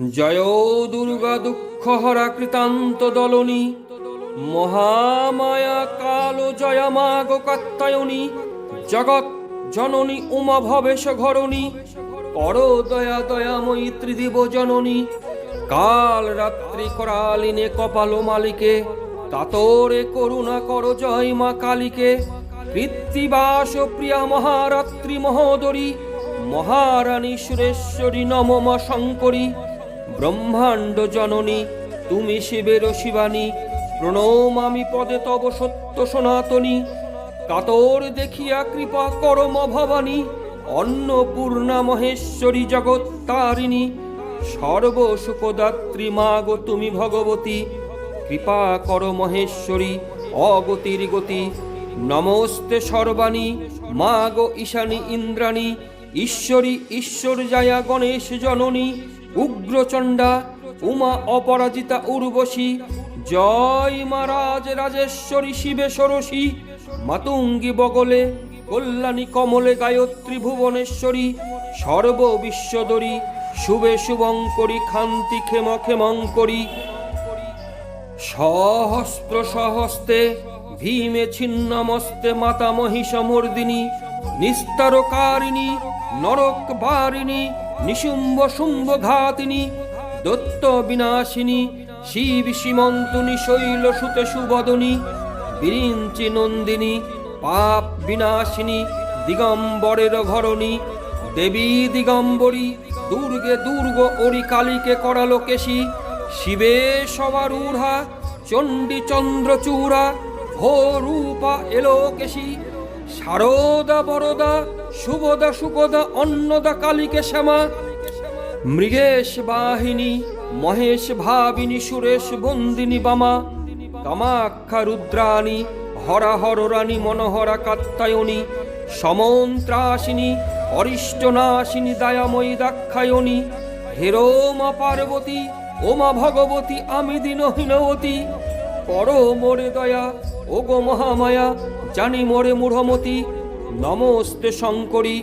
জয় দুর্গা দুঃখহরা কৃতান্ত দলনী, মহামায়া কালো জয়া মাগ কাত্যায়নী, জগৎ জননী উমা ভবেশ ঘরণী, কর দয়া দয়াময়ী ত্রিদিব জননী। কাল রাত্রি করালিনে কপাল মালিকে, কাতরে করুণা কর জয় মা কালীকে। কৃত্তিবাস প্রিয়া মহারাত্রি মহোদরী, মহারানী সুরেশ্বরী নম মা শঙ্করী। ব্রহ্মাণ্ড জননী তুমি শিবের শিবানী, প্রণমামি পদে তব সত্য সনাতনী। কাতর দেখিয়া কৃপা করম ভবানী, অন্নপূর্ণা মহেশ্বরী জগৎ তারিণী। সর্বসুখদাত্রী মা গো তুমি ভগবতী, কৃপা কর মহেশ্বরী অগতির গতি। নমস্তে সর্বাণী মা গো ঈশানী ইন্দ্রাণী, ঈশ্বরী ঈশ্বর জায়া গণেশ জননী। উগ্রচণ্ডা উমা অপরাজিতা উর্বশী, জয় মা রাজ রাজেশ্বরী শিবে ষোড়শী। মাতুঙ্গী বগলে কল্যাণী কমলে গায়ত্রী ভুবনেশ্বরী। সর্ববিশ্বদরী শুভে শুভঙ্করী, খান্তি ক্ষেম ক্ষেমঙ্করী। সহস্র সহস্তে ভীমে ছিন্নমস্তে মাতা মহিষমর্দিনী। নিস্তারকারিণী নরক বারিণী, নিশুম্ভ শুম্ভ ঘাতিনী। দত্ত বিনাশিনী শিব সীমন্তনী, শৈল সুতে সুবদনী। বিরিঞ্চি নন্দিনী পাপ বিনাশিনী, দিগম্বরের ঘরণী। দেবী দিগম্বরী দুর্গে দুর্গ ওরি, কালীকে করালো কেশী। শিবে সবারূঢ়া চণ্ডী চন্দ্রচূড়া, ভো রূপা এলো কেশী। শারদা বরদা শুভদা সুকদা, অন্নদা কালীকে শ্যামা। মৃগেশ বাহিনী মহেশ ভাবিনী, সুরেশ বন্দিনী বামা। কামাখ্যা রুদ্রাণী হরা হর রানী, মনোহরা কাত্যায়নী। সমন্ত্রাসিনী অরিষ্টনাশিনী, দয়াময়ী দাক্ষায়ণী। হেরো মা পার্বতী ওমা ভগবতী, আমি দীনহীনবতী। কর মোরে দয়া ও গো মহামায়া, জানি মোরে মূঢ়মতি। নমস্তে শঙ্করী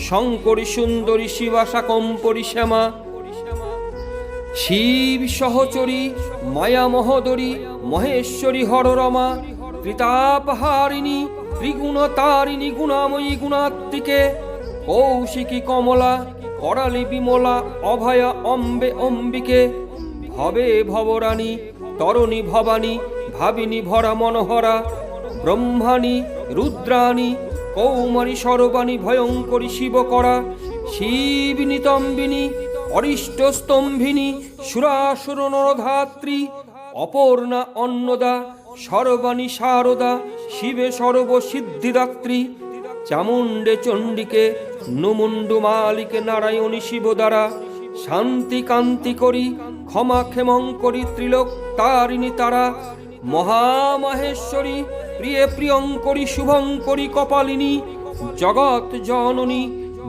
শঙ্করী সুন্দরী, শিবা শাকম্পরী শ্যামা। শিব সহচরী মায়া মহোদরী, মহেশ্বরী হররমা। ত্রিতাপহারিণী ত্রিগুণতারিণী, গুণাময়ী গুণাত্মিকে। কৌশিকী কমলা করালি বিমলা, অভয়া অম্বে অম্বিকে। ভবে ভবরানী তরণী ভবানী, ভাবিনী ভরা মনোহরা। ব্রহ্মাণী রুদ্রাণী কৌমারী সর্বাণী, ভয়ঙ্করী শিবকরা। শিব নিতম্বিনী অরিষ্ট স্তম্ভিনী, সুরাসুর নরধাত্রী। অপর্ণা অন্নদা সর্বাণী শারদা, শিবে সর্বসিদ্ধিদাত্রী। চামুণ্ডে চণ্ডিকে নুমুণ্ডু মালিকে, নারায়ণী শিবদ্বারা। শান্তি কান্তি করি ক্ষমা ক্ষেমঙ্করী, ত্রিলোক তারিণী তারা। মহামাহেশ্বরী প্রিয়ে প্রিয়ঙ্করী, শুভঙ্করী কপালিনী। জগৎ জননী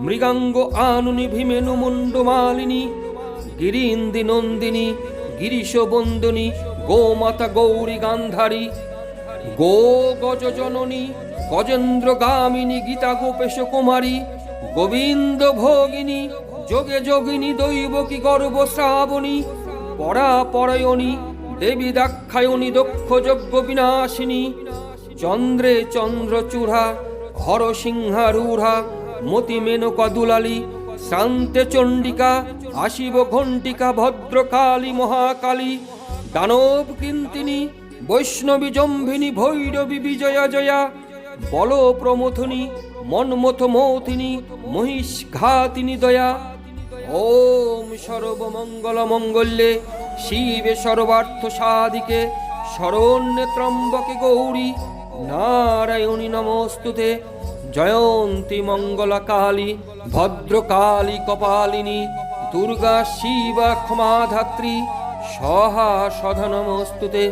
মৃগাঙ্গ আনুনি, ভীমেনু মুন্ড মালিনী। গিরিন্দি নন্দিনী গিরিশ বন্দনী, গোমাতা গৌরী গান্ধারী। গো গজ জননী গজেন্দ্র গামিনী, গীতা গোপেশ কুমারী। গোবিন্দ ভোগিনী যোগে যোগিনী, দৈবকী গর্ব শ্রাবণী। পরাপরায়ণী দেবী দাক্ষায়ণী, দক্ষ যজ্ঞ বিনাশিনী। চন্দ্রে চন্দ্রচূড়া হর সিংহারূঢ়া, মতি মেনকা দুলালী। শান্তে চণ্ডিকা আসিব ঘণ্টিকা, ভদ্রকালী মহাকালী। দানব কৃন্তিনী বৈষ্ণবী জম্ভিনী, ভৈরবী বিজয়া জয়া। বল প্রমথনী মন্মথ মৌথিনী, মহিষ ঘাতিনী দয়া। ওম সর্বমঙ্গল মঙ্গল্যে শিবে সর্বার্থ সাধিকে, শরণ্যে ত্রম্বকে গৌরী নারায়ণী নমস্তুতে। জয়ন্তী মঙ্গলা কালী ভদ্রকালী কপালিনী, দুর্গা শিবা ক্ষমাধাত্রী, সহা সধা নমস্তুতে।